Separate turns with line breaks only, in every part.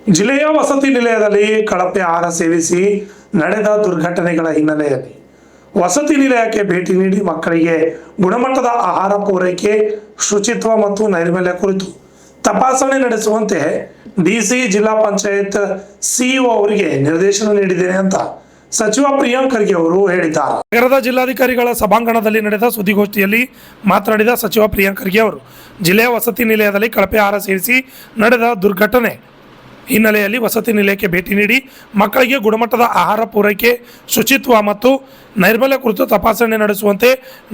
ಜಿಲ್ಲೆಯ ವಸತಿ ನಿಲಯದಲ್ಲಿ ಕಳಪೆ ಆಹಾರ ಸೇವಿಸಿ ನಡೆದ ದುರ್ಘಟನೆಗಳ ಹಿನ್ನೆಲೆಯಲ್ಲಿ ವಸತಿ ನಿಲಯಕ್ಕೆ ಭೇಟಿ ನೀಡಿ ಮಕ್ಕಳಿಗೆ ಗುಣಮಟ್ಟದ ಆಹಾರ ಪೂರೈಕೆ, ಶುಚಿತ್ವ ಮತ್ತು ನೈರ್ಮಲ್ಯ ಕುರಿತು ತಪಾಸಣೆ ನಡೆಸುವಂತೆ ಡಿಸಿ ಜಿಲ್ಲಾ ಪಂಚಾಯತ್ ಸಿಇಒ ಅವರಿಗೆ ನಿರ್ದೇಶನ ನೀಡಿದ್ದೇನೆ ಅಂತ ಸಚಿವ ಪ್ರಿಯಾಂಕ್ ಖರ್ಗೆ ಅವರು ಹೇಳಿದ್ದಾರೆ. ನಗರದ ಜಿಲ್ಲಾಧಿಕಾರಿಗಳ ಸಭಾಂಗಣದಲ್ಲಿ ನಡೆದ ಸುದ್ದಿಗೋಷ್ಠಿಯಲ್ಲಿ ಮಾತನಾಡಿದ ಸಚಿವ ಪ್ರಿಯಾಂಕ್ ಖರ್ಗೆ ಅವರು ಜಿಲ್ಲೆಯ ವಸತಿ ನಿಲಯದಲ್ಲಿ ಕಳಪೆ ಆಹಾರ ಸೇವಿಸಿ ನಡೆದ ದುರ್ಘಟನೆ ಹಿನ್ನೆಲೆಯಲ್ಲಿ ವಸತಿ ನಿಲಯಕ್ಕೆ ಭೇಟಿ ನೀಡಿ ಮಕ್ಕಳಿಗೆ ಗುಣಮಟ್ಟದ ಆಹಾರ ಪೂರೈಕೆ, ಶುಚಿತ್ವ ಮತ್ತು ನೈರ್ಮಲ್ಯ ಕುರಿತು ತಪಾಸಣೆ ನಡೆಸುವಂತೆ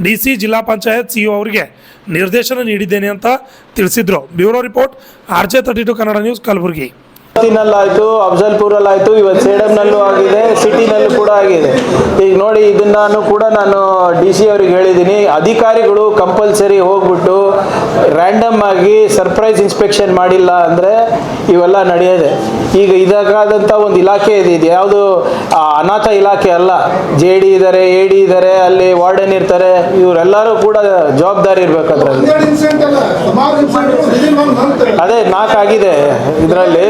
ಡಿಸಿ ಜಿಲ್ಲಾ ಪಂಚಾಯತ್ ಸಿಇಒ ಅವರಿಗೆ ನಿರ್ದೇಶನ ನೀಡಿದ್ದೇನೆ ಅಂತ ತಿಳಿಸಿದ್ರು. Bureau report RJ32 Kannada news, Kalaburagi.
ಆಯಿತು, ಅಫಜಲ್ಪುರಲ್ಲಾಯಿತು, ಇವತ್ತು ಸೇಡಂನಲ್ಲೂ ಆಗಿದೆ, ಸಿಟಿನಲ್ಲೂ ಕೂಡ ಆಗಿದೆ. ಈಗ ನೋಡಿ, ಇದನ್ನು ಕೂಡ ನಾನು DC ಅವ್ರಿಗೆ ಹೇಳಿದ್ದೀನಿ, ಅಧಿಕಾರಿಗಳು ಕಂಪಲ್ಸರಿ ಹೋಗ್ಬಿಟ್ಟು ರ್ಯಾಂಡಮ್ ಆಗಿ ಸರ್ಪ್ರೈಸ್ ಇನ್ಸ್ಪೆಕ್ಷನ್ ಮಾಡಿಲ್ಲ ಅಂದರೆ ಇವೆಲ್ಲ ನಡೆಯೋದೆ. ಈಗ ಇದಕ್ಕಾದಂಥ ಒಂದು ಇಲಾಖೆ ಇದೆ, ಇದು ಯಾವುದು ಅನಾಥ ಇಲಾಖೆ ಅಲ್ಲ. JD ಇದ್ದಾರೆ, AD ಇದ್ದಾರೆ, ಅಲ್ಲಿ ವಾರ್ಡನ್ ಇರ್ತಾರೆ, ಇವರೆಲ್ಲರೂ ಕೂಡ ಜವಾಬ್ದಾರಿ ಇರ್ಬೇಕು ಅದರಲ್ಲಿ. ಅದೇ 4 ಆಗಿದೆ ಇದರಲ್ಲಿ.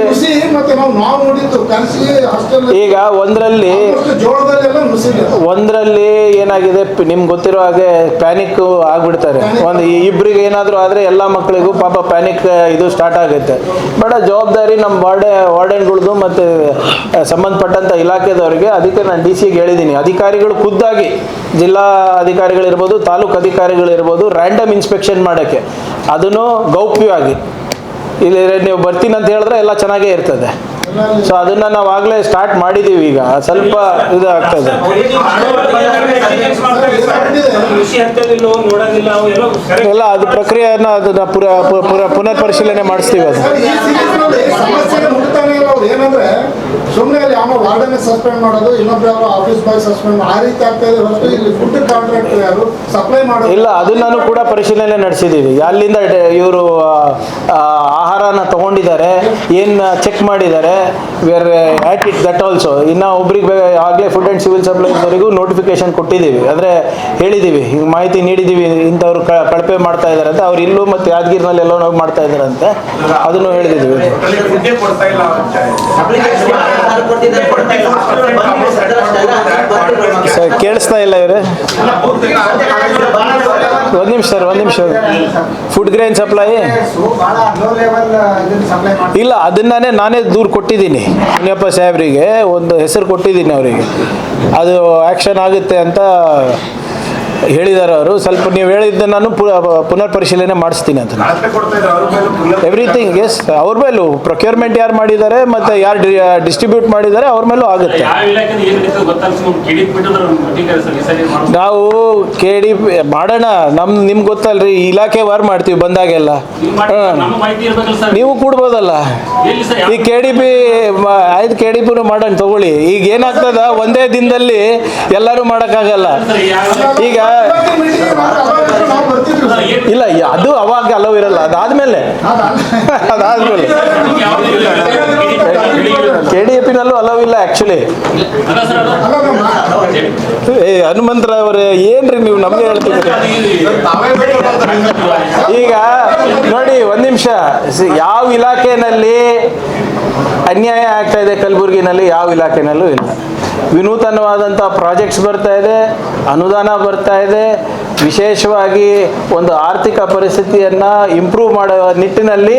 ಈಗ ಒಂದರಲ್ಲಿ ಏನಾಗಿದೆ, ನಿಮ್ಗೆ ಗೊತ್ತಿರೋ ಹಾಗೆ ಪ್ಯಾನಿಕ್ ಆಗ್ಬಿಡ್ತಾರೆ. ಒಂದು ಇಬ್ಬರಿಗೆ ಏನಾದರೂ ಆದರೆ ಎಲ್ಲ ಮಕ್ಕಳಿಗೂ ಪಾಪ ಪ್ಯಾನಿಕ್ ಇದು ಸ್ಟಾರ್ಟ್ ಆಗುತ್ತೆ. ಬಟ್ ಜವಾಬ್ದಾರಿ ನಮ್ಮ ವಾರ್ಡನ್ಗಳದ್ದು ಮತ್ತು ಸಂಬಂಧಪಟ್ಟಂಥ ಇಲಾಖೆದವರಿಗೆ. ಅದಕ್ಕೆ ನಾನು DCಗೆ ಹೇಳಿದ್ದೀನಿ, ಅಧಿಕಾರಿಗಳು ಖುದ್ದಾಗಿ, ಜಿಲ್ಲಾ ಅಧಿಕಾರಿಗಳಿರ್ಬೋದು, ತಾಲೂಕು ಅಧಿಕಾರಿಗಳಿರ್ಬೋದು, ರ್ಯಾಂಡಮ್ ಇನ್ಸ್ಪೆಕ್ಷನ್ ಮಾಡೋಕ್ಕೆ, ಅದನ್ನು ಗೌಪ್ಯವಾಗಿ ಇಲ್ಲಿ ನೀವು ಬರ್ತೀನಿ ಅಂತ ಹೇಳಿದ್ರೆ ಎಲ್ಲ ಚೆನ್ನಾಗೇ ಇರ್ತದೆ. ಸೊ ಅದನ್ನ ನಾವು ಆಗಲೇ ಸ್ಟಾರ್ಟ್ ಮಾಡಿದ್ದೀವಿ. ಈಗ ಸ್ವಲ್ಪ ಇದು ಆಗ್ತದೆ. ಎಲ್ಲ ಅದು ಪ್ರಕ್ರಿಯೆಯನ್ನು ಅದನ್ನ ಪುನರ್ ಪರಿಶೀಲನೆ ಮಾಡಿಸ್ತೀವಿ. ಅದು
ಸುಮ್ಮನೆ ಅಲ್ಲಿ ಯಾವ ವಾರ್ಡನ್ ಸಸ್ಪೆಂಡ್ ಮಾಡೋದು, ಇನ್ನೊಬ್ಬರು ಆಫೀಸ್ ಬಾಯ್ ಸಸ್ಪೆಂಡ್, ಆ ರೀತಿ ಆಗ್ತಾ ಇದೆ ಹೊರತು ಇಲ್ಲಿ ಫುಡ್ ಕಾಂಟ್ರಾಕ್ಟರ್ ಯಾರು ಸಪ್ಲೈ ಮಾಡೋದು
ಇಲ್ಲ. ಅದನ್ನು ಕೂಡ ಪರಿಶೀಲನೆ ನಡೆಸಿದ್ದೀವಿ. ಅಲ್ಲಿಂದ ಇವರು ಆಹಾರನ ತಗೊಂಡಿದ್ದಾರೆ, ಏನು ಚೆಕ್ ಮಾಡಿದ್ದಾರೆ, where at it that also. ಇನ್ನು ಒಬ್ರಿಗೆ ಆಗಲೇ ಫುಡ್ ಆ್ಯಂಡ್ ಸಿವಿಲ್ ಸಪ್ಲೈಸ್ವರೆಗೂ ನೋಟಿಫಿಕೇಶನ್ ಕೊಟ್ಟಿದ್ದೀವಿ, ಅಂದರೆ ಹೇಳಿದ್ದೀವಿ, ಹಿಂಗೆ ಮಾಹಿತಿ ನೀಡಿದ್ದೀವಿ, ಇಂಥವ್ರು ಕಳಪೆ ಮಾಡ್ತಾ ಇದ್ದಾರೆ ಅಂತ. ಅವ್ರು ಇಲ್ಲೂ ಮತ್ತು ಯಾದಗಿರಿನಲ್ಲಿ ಎಲ್ಲೋ ನಾವು ಮಾಡ್ತಾ ಇದ್ದಾರಂತೆ, ಅದನ್ನು ಹೇಳಿದ್ದೀವಿ. ಸರ್ ಕೇಳಿಸ್ತಾ ಇಲ್ಲ ಇವ್ರೆ, ಒಂದು ನಿಮಿಷ. ಫುಡ್ ಗ್ರೈನ್ ಸಪ್ಲೈ ಇಲ್ಲ, ನಾನೇ ದೂರು ಕೊಟ್ಟಿದ್ದೀನಿ ಮುನಿಯಪ್ಪ ಸಾಹೇಬ್ರಿಗೆ, ಒಂದು ಹೆಸರು ಕೊಟ್ಟಿದ್ದೀನಿ ಅವರಿಗೆ. ಅದು ಆ್ಯಕ್ಷನ್ ಆಗುತ್ತೆ ಅಂತ ಹೇಳಿದ್ದಾರೆ ಅವರು. ಸ್ವಲ್ಪ ನೀವು ಹೇಳಿದ್ದ ನಾನು ಪುನರ್ ಪರಿಶೀಲನೆ ಮಾಡಿಸ್ತೀನಿ ಅಂತ. ಎವ್ರಿಥಿಂಗ್ ಎಸ್, ಅವ್ರ ಮೇಲೂ ಪ್ರೊಕ್ಯೂರ್ಮೆಂಟ್ ಯಾರು ಮಾಡಿದ್ದಾರೆ ಮತ್ತು ಯಾರು ಡಿಸ್ಟ್ರಿಬ್ಯೂಟ್ ಮಾಡಿದ್ದಾರೆ ಅವ್ರ ಮೇಲೂ ಆಗುತ್ತೆ. ನಾವು KDP ಮಾಡೋಣ, ನಿಮ್ಗೆ ಗೊತ್ತಲ್ರಿ, ಇಲಾಖೆ ವಾರ್ ಮಾಡ್ತೀವಿ ಬಂದಾಗೆಲ್ಲ. ನೀವು ಕೂಡ್ಬೋದಲ್ಲ. ಈ KDP ಆಯ್ತು, KDPನೂ ಮಾಡೋಣ ತಗೊಳ್ಳಿ. ಈಗ ಏನಾಗ್ತದ, ಒಂದೇ ದಿನದಲ್ಲಿ ಎಲ್ಲರೂ ಮಾಡೋಕ್ಕಾಗಲ್ಲ. ಈಗ ಇಲ್ಲ, ಅದು ಅವಾಗ ಅಲೋ ಇರಲ್ಲ, ಅದಾದ್ಮೇಲೆ KDPನಲ್ಲೂ ಅಲೋ ಇಲ್ಲ ಆಕ್ಚುಲಿ. ಹನುಮಂತರಾವ್ರೆ ಏನ್ರಿ ನೀವು ನಮ್ಗೆ ಹೇಳ್ತಿದ್ದೀರಿ? ಈಗ ನೋಡಿ, ಒಂದು ನಿಮಿಷ, ಯಾವ ಇಲಾಖೆನಲ್ಲಿ ಅನ್ಯಾಯ ಆಗ್ತಾ ಇದೆ ಕಲಬುರಗಿನಲ್ಲಿ, ಯಾವ ಇಲಾಖೆನಲ್ಲೂ ಇಲ್ಲ. ವಿನೂತನವಾದಂಥ ಪ್ರಾಜೆಕ್ಟ್ಸ್ ಬರ್ತಾ ಇದೆ, ಅನುದಾನ ಬರ್ತಾ ಇದೆ. ವಿಶೇಷವಾಗಿ ಒಂದು ಆರ್ಥಿಕ ಪರಿಸ್ಥಿತಿಯನ್ನು ಇಂಪ್ರೂವ್ ಮಾಡೋ ನಿಟ್ಟಿನಲ್ಲಿ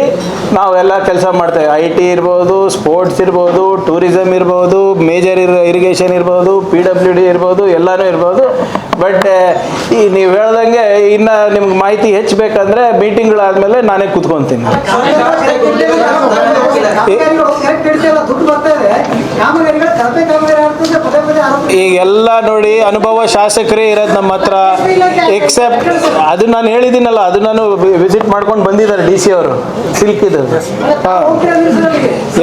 ನಾವೆಲ್ಲ ಕೆಲಸ ಮಾಡ್ತೇವೆ. IT ಇರ್ಬೋದು, ಸ್ಪೋರ್ಟ್ಸ್ ಇರ್ಬೋದು, ಟೂರಿಸಮ್ ಇರ್ಬೋದು, ಮೇಜರ್ ಇರಿಗೇಷನ್ ಇರ್ಬೋದು, PWD ಇರ್ಬೋದು, ಎಲ್ಲನೂ ಇರ್ಬೋದು. ಬಟ್ ಈ ನೀವು ಹೇಳ್ದಂಗೆ ಇನ್ನು ನಿಮ್ಗೆ ಮಾಹಿತಿ ಹೆಚ್ಚಬೇಕಂದ್ರೆ ಮೀಟಿಂಗ್ಗಳಾದಮೇಲೆ ನಾನೇ ಕೂತ್ಕೊತೀನಿ. ಈಗೆಲ್ಲ ನೋಡಿ, ಅನುಭವ ಶಾಸಕರೇ ಇರೋದು ನಮ್ಮ ಹತ್ರ. ಎಕ್ಸೆಪ್ಟ್ ಅದು ನಾನು ಹೇಳಿದ್ದೀನಲ್ಲ, ಅದು ನಾನು ವಿಸಿಟ್ ಮಾಡ್ಕೊಂಡು ಬಂದಿದ್ದಾರೆ DC ಅವರು, ಸಿಲ್ಕ್ ಇದು.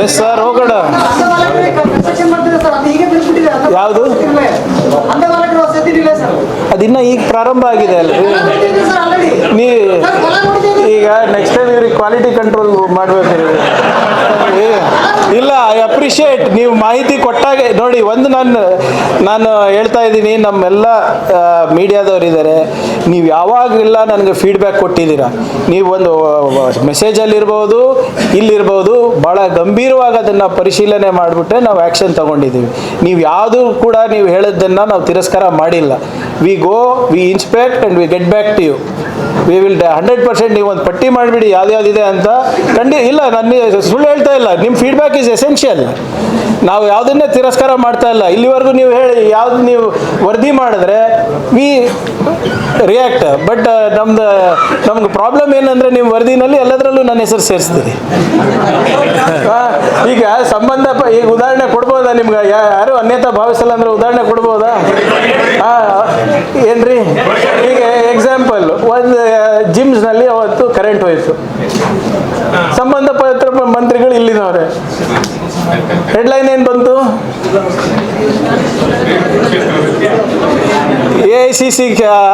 ಎಸ್ ಸರ್, ಹೋಗೋಣ. ಯಾವುದು? ಅದಿನ್ನ ಈಗ ಪ್ರಾರಂಭ ಆಗಿದೆ ಅಲ್ರಿ. ಈಗ ನೆಕ್ಸ್ಟ್ ಟೈಮ್ ಇವ್ರಿಗೆ ಕ್ವಾಲಿಟಿ ಕಂಟ್ರೋಲ್ ಮಾಡ್ಬೇಕು. ಇಲ್ಲ, ಐ ಅಪ್ರಿಷಿಯೇಟ್ ನೀವು ಮಾಹಿತಿ ಕೊಟ್ಟಾಗೆ. ನೋಡಿ, ಒಂದು ನಾನು ಹೇಳ್ತಾ ಇದ್ದೀನಿ, ನಮ್ಮೆಲ್ಲ ಮೀಡಿಯಾದವ್ರು ಇದ್ದಾರೆ, ನೀವು ಯಾವಾಗೆಲ್ಲ ನನಗೆ ಫೀಡ್ಬ್ಯಾಕ್ ಕೊಟ್ಟಿದ್ದೀರಾ, ನೀವು ಒಂದು ಮೆಸೇಜಲ್ಲಿರ್ಬೋದು, ಇಲ್ಲಿರ್ಬೋದು, ಭಾಳ ಗಂಭೀರವಾಗಿ ಅದನ್ನು ಪರಿಶೀಲನೆ ಮಾಡಿಬಿಟ್ಟೆ ನಾವು ಆ್ಯಕ್ಷನ್ ತೊಗೊಂಡಿದ್ದೀವಿ. ನೀವು ಯಾವುದೂ ಕೂಡ ನೀವು ಹೇಳಿದ್ದನ್ನು ನಾವು ತಿರಸ್ಕಾರ ಮಾಡಿಲ್ಲ. We go, we inspect and we get back to you. We will 100% ನೀವು ಒಂದು ಪಟ್ಟಿ ಮಾಡಿಬಿಡಿ ಯಾವ್ದ್ಯಾವ್ದಿದೆ ಅಂತ. ಇಲ್ಲ, ನಾನು ಸುಳ್ಳು ಹೇಳ್ತಾ ಇಲ್ಲ. ನಿಮ್ಮ ಫೀಡ್ಬ್ಯಾಕ್ ಈಸ್ ಎಸೆನ್ಷಿಯಲ್. ನಾವು ಯಾವುದನ್ನೇ ತಿರಸ್ಕಾರ ಮಾಡ್ತಾ ಇಲ್ಲ. ಇಲ್ಲಿವರೆಗೂ ನೀವು ಹೇಳಿ ಯಾವ್ದು ನೀವು ವರದಿ ಮಾಡಿದ್ರೆ ವಿ ರಿಯಾಕ್ಟ್. ಬಟ್ ನಮ್ಗೆ ಪ್ರಾಬ್ಲಮ್ ಏನಂದರೆ ನಿಮ್ಮ ವರದಿನಲ್ಲಿ ಎಲ್ಲದರಲ್ಲೂ ನನ್ನ ಹೆಸರು ಸೇರಿಸ್ತೀರಿ. ಈಗ ಈಗ ಉದಾಹರಣೆ ಕೊಡ್ಬೋದಾ ನಿಮ್ಗೆ? ಯಾರು ಅನ್ಯತಾ ಭಾವಿಸಲ್ಲ ಅಂದರೆ ಉದಾಹರಣೆ ಕೊಡ್ಬೋದಾ? ಏನ್ರಿ, ಈಗ ಎಕ್ಸಾಂಪಲ್, ಒಂದು ಜಿಮ್ಸ್ನಲ್ಲಿ ಅವತ್ತು ಕರೆಂಟ್ ಹೋಯಿತು, ಸಂಬಂಧಪಟ್ಟ ಮಂತ್ರಿಗಳು ಇಲ್ಲಿನವ್ರೆ. ಹೆಡ್ಲೈನ್ ಏನು ಬಂತು? AICC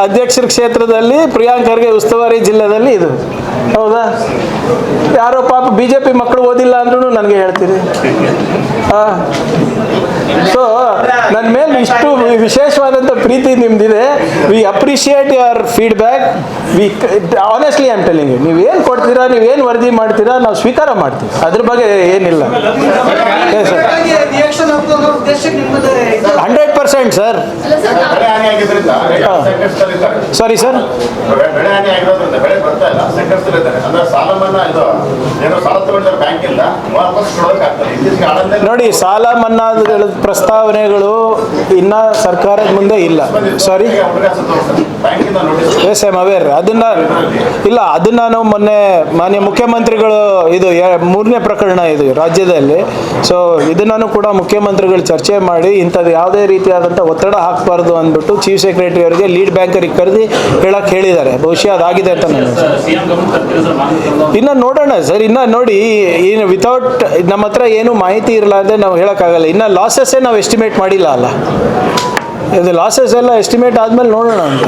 ಅಧ್ಯಕ್ಷರ ಕ್ಷೇತ್ರದಲ್ಲಿ ಪ್ರಿಯಾಂಕ್ ಖರ್ಗೆ ಉಸ್ತುವಾರಿ ಜಿಲ್ಲೆಯಲ್ಲಿ ಇದು. ಹೌದಾ? ಯಾರೋ ಪಾಪ BJP ಮಕ್ಕಳು ಓದಿಲ್ಲ ಅಂದ್ರೂ ನನಗೆ ಹೇಳ್ತೀರಿ. ಸೊ ನನ್ನ ಮೇಲೆ ಇಷ್ಟು ವಿಶೇಷವಾದಂಥ ಪ್ರೀತಿ ನಿಮ್ದಿದೆ. We appreciate your feedback. Honestly I am telling you, ನೀವು ಏನು ಕೊಡ್ತೀರಾ, ನೀವು ಏನು ವರದಿ ಮಾಡ್ತೀರಾ, ನಾವು ಸ್ವೀಕಾರ ಮಾಡ್ತೀವಿ. ಅದ್ರ ಬಗ್ಗೆ ಏನಿಲ್ಲ. 100% ಸರ್. ಸಾರಿ ಸರ್, ನೋಡಿ, ಸಾಲ ಮನ್ನಾದ ಪ್ರಸ್ತಾವನೆಗಳು ಇನ್ನ ಸರ್ಕಾರದ ಮುಂದೆ ಇಲ್ಲ. ಸಾರಿ, ಎಸ್ ಐ ಆಮ್ ಅವೇರ್. ಅದನ್ನ ನಾವು ಮೊನ್ನೆ ಮಾನ್ಯ ಮುಖ್ಯಮಂತ್ರಿಗಳು, ಇದು 3ನೇ ಪ್ರಕರಣ ಇದು ರಾಜ್ಯದಲ್ಲಿ. ಸೊ ಇದನ್ನು ಕೂಡ ಮುಖ್ಯಮಂತ್ರಿಗಳು ಚರ್ಚೆ ಮಾಡಿ ಇಂಥದ್ದು ಯಾವುದೇ ರೀತಿಯಾದಂಥ ಒತ್ತಡ ಹಾಕಬಾರ್ದು ಅಂದ್ಬಿಟ್ಟು ಚೀಫ್ ಸೆಕ್ರೆಟರಿ ಅವರಿಗೆ ಲೀಡ್ ಬ್ಯಾಂಕರಿಗೆ ಕರೆದಿ ಹೇಳಕ್ಕೆ ಹೇಳಿದ್ದಾರೆ. ಬಹುಶಃ ಅದಾಗಿದೆ ಅಂತ ನಾನು ಇನ್ನು ನೋಡೋಣ ಸರ್. ಇನ್ನು ನೋಡಿ, ಏನು ವಿತೌಟ್ ನಮ್ಮ ಹತ್ರ ಏನು ಮಾಹಿತಿ ಇರಲಾರ್ದೆ ನಾವು ಹೇಳೋಕ್ಕಾಗಲ್ಲ. ಇನ್ನು ಲಾಸಸ್ಸೇ ನಾವು ಎಸ್ಟಿಮೇಟ್ ಮಾಡಿಲ್ಲ ಅಲ್ಲ. ಇದು ಲಾಸಸ್ ಎಲ್ಲ ಎಸ್ಟಿಮೇಟ್ ಆದಮೇಲೆ ನೋಡೋಣ ಅಂತ.